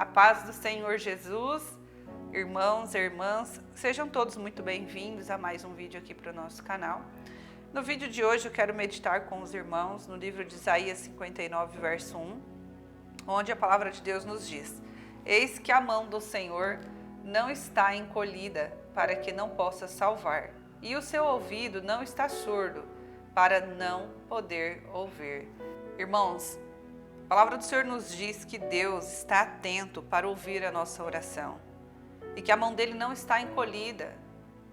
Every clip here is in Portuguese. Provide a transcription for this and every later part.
A paz do Senhor Jesus, irmãos e irmãs, sejam todos muito bem-vindos a mais um vídeo aqui para o nosso canal. No vídeo de hoje eu quero meditar com os irmãos no livro de Isaías 59, verso 1, onde a palavra de Deus nos diz: Eis que a mão do Senhor não está encolhida para que não possa salvar, e o seu ouvido não está surdo para não poder ouvir. Irmãos, a palavra do Senhor nos diz que Deus está atento para ouvir a nossa oração e que a mão dele não está encolhida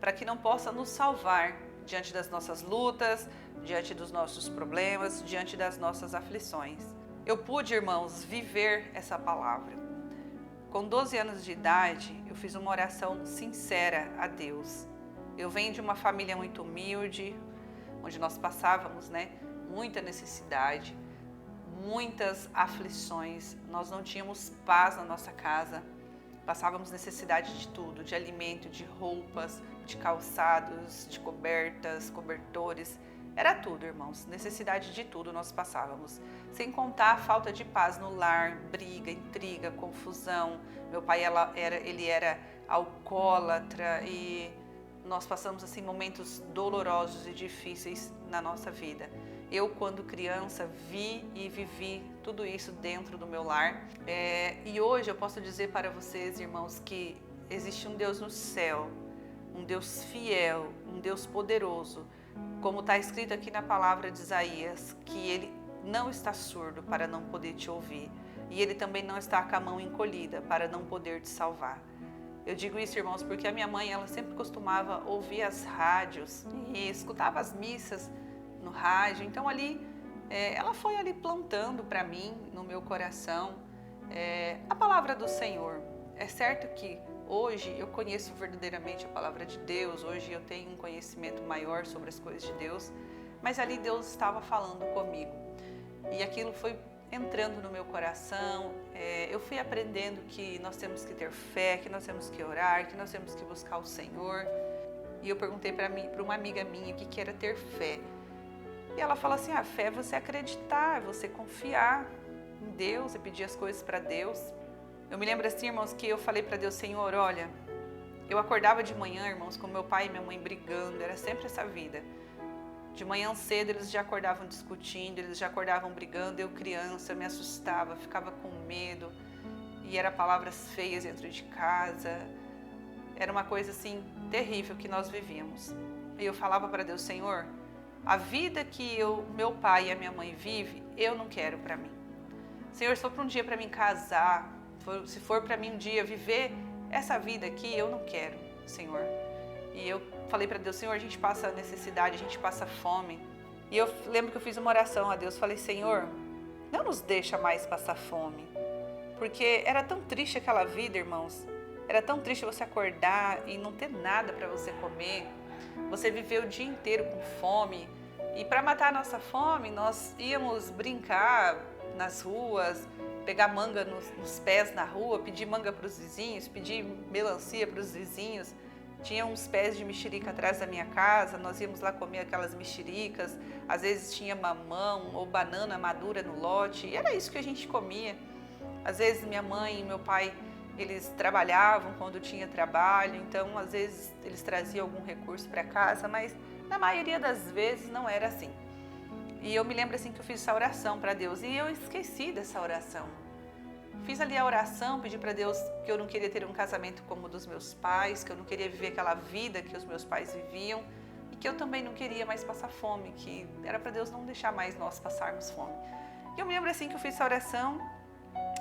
para que não possa nos salvar diante das nossas lutas, diante dos nossos problemas, diante das nossas aflições. Eu pude, irmãos, viver essa palavra. Com 12 anos de idade, eu fiz uma oração sincera a Deus. Eu venho de uma família muito humilde, onde nós passávamos, muita necessidade, muitas aflições, nós não tínhamos paz na nossa casa, passávamos necessidade de tudo, de alimento, de roupas, de calçados, de cobertas, cobertores, era tudo, irmãos, necessidade de tudo nós passávamos, sem contar a falta de paz no lar, briga, intriga, confusão. Meu pai ele era alcoólatra e nós passamos assim momentos dolorosos e difíceis na nossa vida. Eu, quando criança, vi e vivi tudo isso dentro do meu lar. E hoje eu posso dizer para vocês, irmãos, que existe um Deus no céu, um Deus fiel, um Deus poderoso, como está escrito aqui na palavra de Isaías, que Ele não está surdo para não poder te ouvir. E Ele também não está com a mão encolhida para não poder te salvar. Eu digo isso, irmãos, porque a minha mãe, ela sempre costumava ouvir as rádios e escutava as missas no rádio. Então ali, ela foi ali plantando para mim, no meu coração, a palavra do Senhor. É certo que hoje eu conheço verdadeiramente a palavra de Deus, hoje eu tenho um conhecimento maior sobre as coisas de Deus, mas ali Deus estava falando comigo. E aquilo foi entrando no meu coração, eu fui aprendendo que nós temos que ter fé, que nós temos que orar, que nós temos que buscar o Senhor. E eu perguntei para uma amiga minha o que era ter fé. E ela falou assim, a fé é você acreditar, é você confiar em Deus e pedir as coisas para Deus. Eu me lembro assim, irmãos, que eu falei para Deus, Senhor, olha, eu acordava de manhã, irmãos, com meu pai e minha mãe brigando, era sempre essa vida. De manhã cedo eles já acordavam discutindo, eles já acordavam brigando, eu criança, eu me assustava, ficava com medo, e era palavras feias dentro de casa, era uma coisa assim terrível que nós vivíamos. E eu falava para Deus, Senhor, a vida que meu pai e a minha mãe vivem, eu não quero para mim. Senhor, se for para um dia para mim casar, se for para mim um dia viver essa vida aqui, eu não quero, Senhor. E eu falei para Deus, Senhor, a gente passa necessidade, a gente passa fome. E eu lembro que eu fiz uma oração a Deus, falei, Senhor, não nos deixa mais passar fome. Porque era tão triste aquela vida, irmãos. Era tão triste você acordar e não ter nada para você comer. Você viver o dia inteiro com fome. E para matar a nossa fome, nós íamos brincar nas ruas, pegar manga nos pés na rua, pedir manga para os vizinhos, pedir melancia para os vizinhos. Tinha uns pés de mexerica atrás da minha casa, nós íamos lá comer aquelas mexericas, às vezes tinha mamão ou banana madura no lote, e era isso que a gente comia. Às vezes minha mãe e meu pai, eles trabalhavam quando tinha trabalho, então às vezes eles traziam algum recurso para casa, mas na maioria das vezes não era assim. E eu me lembro assim que eu fiz essa oração para Deus e eu esqueci dessa oração. Fiz ali a oração, pedi para Deus que eu não queria ter um casamento como o dos meus pais, que eu não queria viver aquela vida que os meus pais viviam e que eu também não queria mais passar fome, que era para Deus não deixar mais nós passarmos fome. E eu me lembro assim que eu fiz essa oração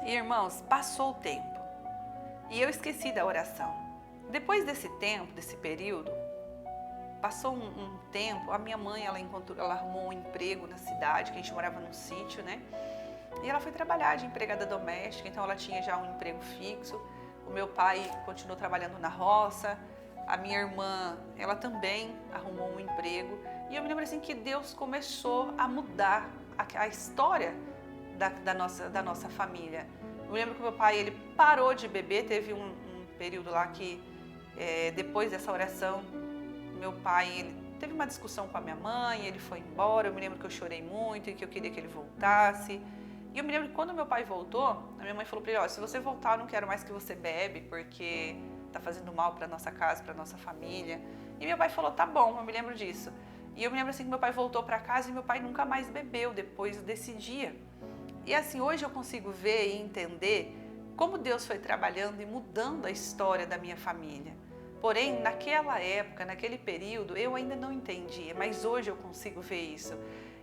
e, irmãos, passou o tempo e eu esqueci da oração. Depois desse tempo, desse período, passou um tempo, a minha mãe, ela arrumou um emprego na cidade, que a gente morava num sítio, E ela foi trabalhar de empregada doméstica, então ela tinha já um emprego fixo. O meu pai continuou trabalhando na roça, a minha irmã, ela também arrumou um emprego. E eu me lembro assim que Deus começou a mudar a história da nossa família. Eu me lembro que o meu pai, ele parou de beber, teve um período lá que, depois dessa oração, meu pai, ele teve uma discussão com a minha mãe, ele foi embora. Eu me lembro que eu chorei muito e que eu queria que ele voltasse. E eu me lembro que quando meu pai voltou, a minha mãe falou para ele, ó, se você voltar eu não quero mais que você bebe, porque tá fazendo mal para nossa casa, para nossa família. E meu pai falou, tá bom, eu me lembro disso. E eu me lembro assim que meu pai voltou para casa e meu pai nunca mais bebeu depois desse dia. E assim, hoje eu consigo ver e entender como Deus foi trabalhando e mudando a história da minha família. Porém, naquela época, naquele período, eu ainda não entendia, mas hoje eu consigo ver isso.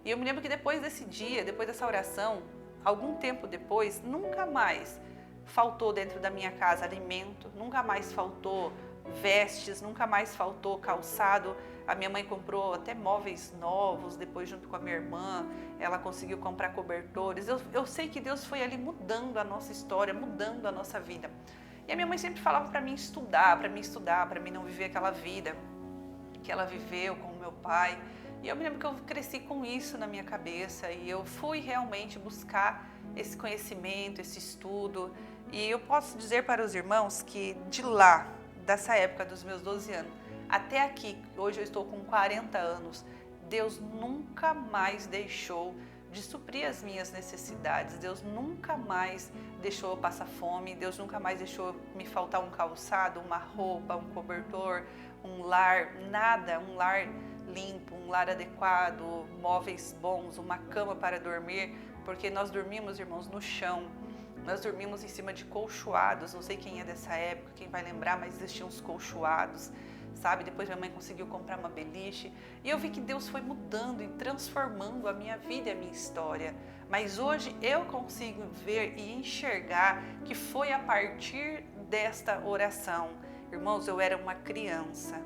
E eu me lembro que depois desse dia, depois dessa oração, algum tempo depois, nunca mais faltou dentro da minha casa alimento, nunca mais faltou vestes, nunca mais faltou calçado. A minha mãe comprou até móveis novos, depois junto com a minha irmã, ela conseguiu comprar cobertores. Eu sei que Deus foi ali mudando a nossa história, mudando a nossa vida. E a minha mãe sempre falava para mim estudar, para mim não viver aquela vida que ela viveu com o meu pai. E eu me lembro que eu cresci com isso na minha cabeça e eu fui realmente buscar esse conhecimento, esse estudo. E eu posso dizer para os irmãos que de lá, dessa época dos meus 12 anos, até aqui, hoje eu estou com 40 anos, Deus nunca mais deixou de suprir as minhas necessidades. Deus nunca mais deixou eu passar fome, Deus nunca mais deixou me faltar um calçado, uma roupa, um cobertor, um lar, nada, um lar limpo, um lar adequado, móveis bons, uma cama para dormir, porque nós dormimos, irmãos, no chão. Nós dormimos em cima de colchoados, não sei quem é dessa época, quem vai lembrar, mas existiam os colchoados, sabe? Depois minha mãe conseguiu comprar uma beliche e eu vi que Deus foi mudando e transformando a minha vida e a minha história. Mas hoje eu consigo ver e enxergar que foi a partir desta oração. Irmãos, eu era uma criança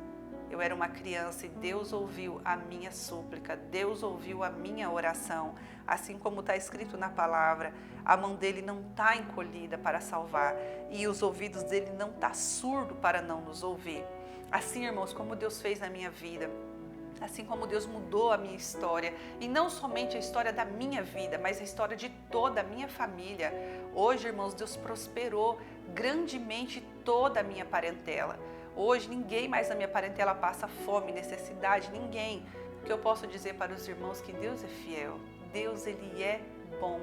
e Deus ouviu a minha súplica, Deus ouviu a minha oração. Assim como está escrito na palavra, a mão dele não está encolhida para salvar e os ouvidos dele não estão surdos para não nos ouvir. Assim, irmãos, como Deus fez na minha vida, assim como Deus mudou a minha história, e não somente a história da minha vida, mas a história de toda a minha família. Hoje, irmãos, Deus prosperou grandemente toda a minha parentela. Hoje, ninguém mais na minha parentela passa fome, necessidade, ninguém. O que eu posso dizer para os irmãos que Deus é fiel, Deus, Ele é bom.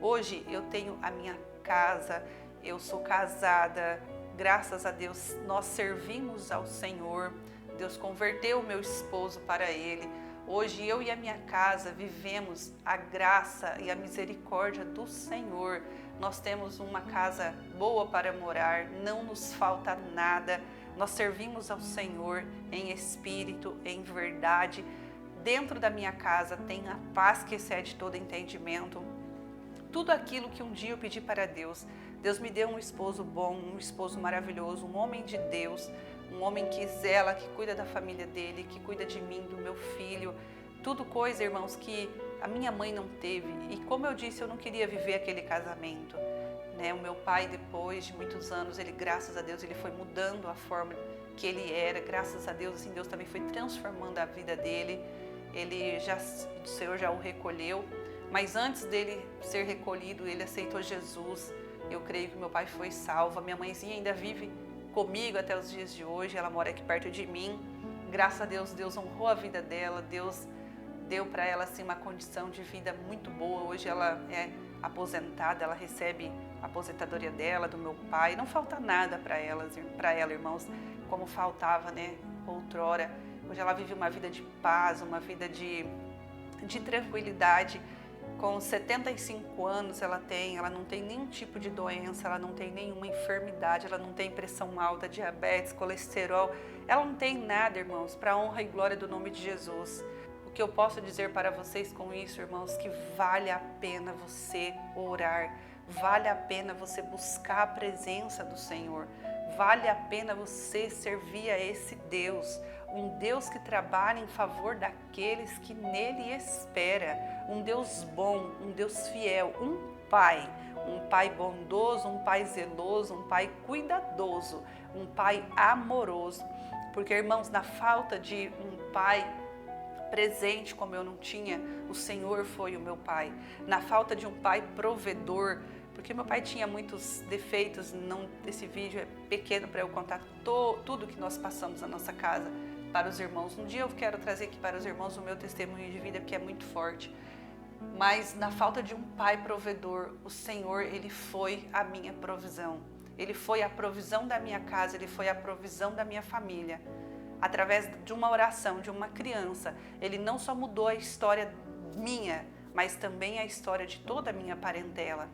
Hoje, eu tenho a minha casa, eu sou casada, graças a Deus, nós servimos ao Senhor. Deus converteu o meu esposo para Ele. Hoje eu e a minha casa vivemos a graça e a misericórdia do Senhor. Nós temos uma casa boa para morar, não nos falta nada. Nós servimos ao Senhor em espírito, em verdade. Dentro da minha casa tem a paz que excede todo entendimento. Tudo aquilo que um dia eu pedi para Deus. Deus me deu um esposo bom, um esposo maravilhoso, um homem de Deus, um homem que zela, que cuida da família dele, que cuida de mim, do meu filho. Tudo coisa, irmãos, que a minha mãe não teve. E como eu disse, eu não queria viver aquele casamento. O meu pai, depois de muitos anos, ele, graças a Deus, ele foi mudando a forma que ele era. Graças a Deus, assim, Deus também foi transformando a vida dele. O Senhor já o recolheu. Mas antes dele ser recolhido, ele aceitou Jesus. Eu creio que meu pai foi salvo. A minha mãezinha ainda vive comigo até os dias de hoje. Ela mora aqui perto de mim. Graças a Deus, Deus honrou a vida dela. Deus deu para ela assim, uma condição de vida muito boa. Hoje ela é aposentada, ela recebe a aposentadoria dela, do meu pai. Não falta nada para ela, irmãos, como faltava, outrora. Hoje ela vive uma vida de paz, uma vida de tranquilidade. Com 75 anos ela não tem nenhum tipo de doença, ela não tem nenhuma enfermidade, ela não tem pressão alta, diabetes, colesterol, ela não tem nada, irmãos, para a honra e glória do nome de Jesus. O que eu posso dizer para vocês com isso, irmãos, que vale a pena você orar, vale a pena você buscar a presença do Senhor, vale a pena você servir a esse Deus, um Deus que trabalha em favor daqueles que nele espera, um Deus bom, um Deus fiel, um Pai bondoso, um Pai zeloso, um Pai cuidadoso, um Pai amoroso. Porque, irmãos, na falta de um Pai presente como eu não tinha, o Senhor foi o meu Pai. Na falta de um Pai provedor, porque meu pai tinha muitos defeitos, esse vídeo é pequeno para eu contar tudo que nós passamos na nossa casa para os irmãos. Um dia eu quero trazer aqui para os irmãos o meu testemunho de vida, porque é muito forte. mas na falta de um pai provedor, o Senhor, Ele foi a minha provisão. Ele foi a provisão da minha casa, Ele foi a provisão da minha família. Através de uma oração, de uma criança, Ele não só mudou a história minha, mas também a história de toda a minha parentela.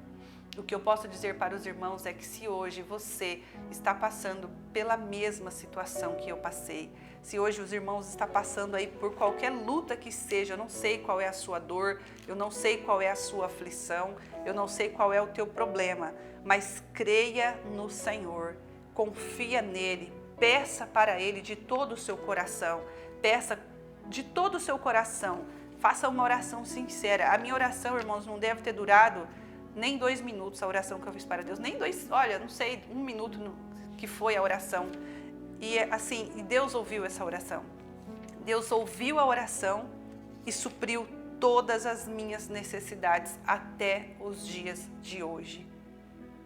O que eu posso dizer para os irmãos é que se hoje você está passando pela mesma situação que eu passei, se hoje os irmãos estão passando aí por qualquer luta que seja, eu não sei qual é a sua dor, eu não sei qual é a sua aflição, eu não sei qual é o teu problema, mas creia no Senhor, confia nele, peça para ele de todo o seu coração, peça de todo o seu coração, faça uma oração sincera. A minha oração, irmãos, não deve ter durado nem 2 minutos, a oração que eu fiz para Deus, nem 2, olha, não sei, 1 minuto que foi a oração. E assim, Deus ouviu essa oração. Deus ouviu a oração e supriu todas as minhas necessidades até os dias de hoje.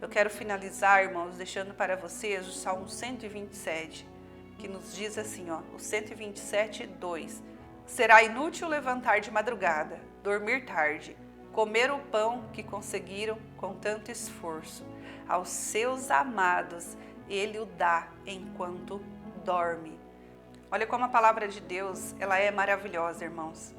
Eu quero finalizar, irmãos, deixando para vocês o Salmo 127, que nos diz assim, ó, o 127, 2. Será inútil levantar de madrugada, dormir tarde, comer o pão que conseguiram com tanto esforço. Aos seus amados Ele o dá enquanto dorme. Olha como a palavra de Deus, ela é maravilhosa, irmãos.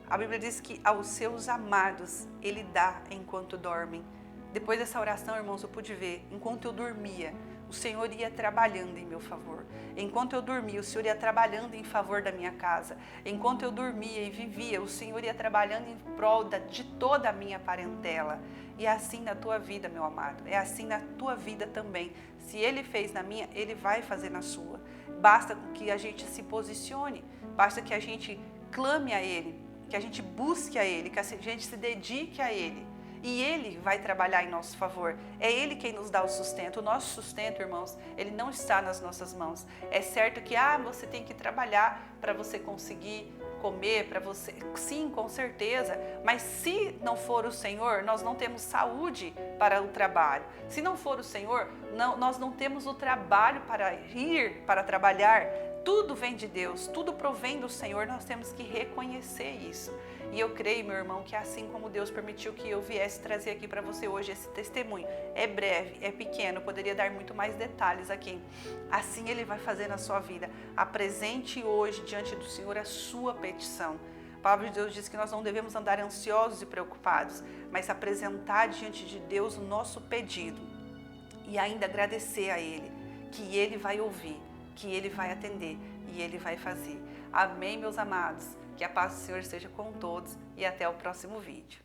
A Bíblia diz que aos seus amados Ele dá enquanto dormem. Depois dessa oração, irmãos, eu pude ver, enquanto eu dormia, o Senhor ia trabalhando em meu favor. Enquanto eu dormia, o Senhor ia trabalhando em favor da minha casa. Enquanto eu dormia e vivia, o Senhor ia trabalhando em prol de toda a minha parentela. E é assim na tua vida, meu amado. É assim na tua vida também. Se Ele fez na minha, Ele vai fazer na sua. Basta que a gente se posicione. Basta que a gente clame a Ele. Que a gente busque a Ele. Que a gente se dedique a Ele. E Ele vai trabalhar em nosso favor. É Ele quem nos dá o sustento. O nosso sustento, irmãos, ele não está nas nossas mãos. É certo que você tem que trabalhar para você conseguir comer, para você... Sim, com certeza. Mas se não for o Senhor, nós não temos saúde para o trabalho. Se não for o Senhor, nós não temos o trabalho para ir, para trabalhar. Tudo vem de Deus, tudo provém do Senhor, nós temos que reconhecer isso. E eu creio, meu irmão, que assim como Deus permitiu que eu viesse trazer aqui para você hoje esse testemunho, é breve, é pequeno, poderia dar muito mais detalhes aqui. Assim Ele vai fazer na sua vida. Apresente hoje diante do Senhor a sua petição. A palavra de Deus diz que nós não devemos andar ansiosos e preocupados, mas apresentar diante de Deus o nosso pedido e ainda agradecer a Ele, que Ele vai ouvir, que Ele vai atender e Ele vai fazer. Amém, meus amados? Que a paz do Senhor esteja com todos e até o próximo vídeo.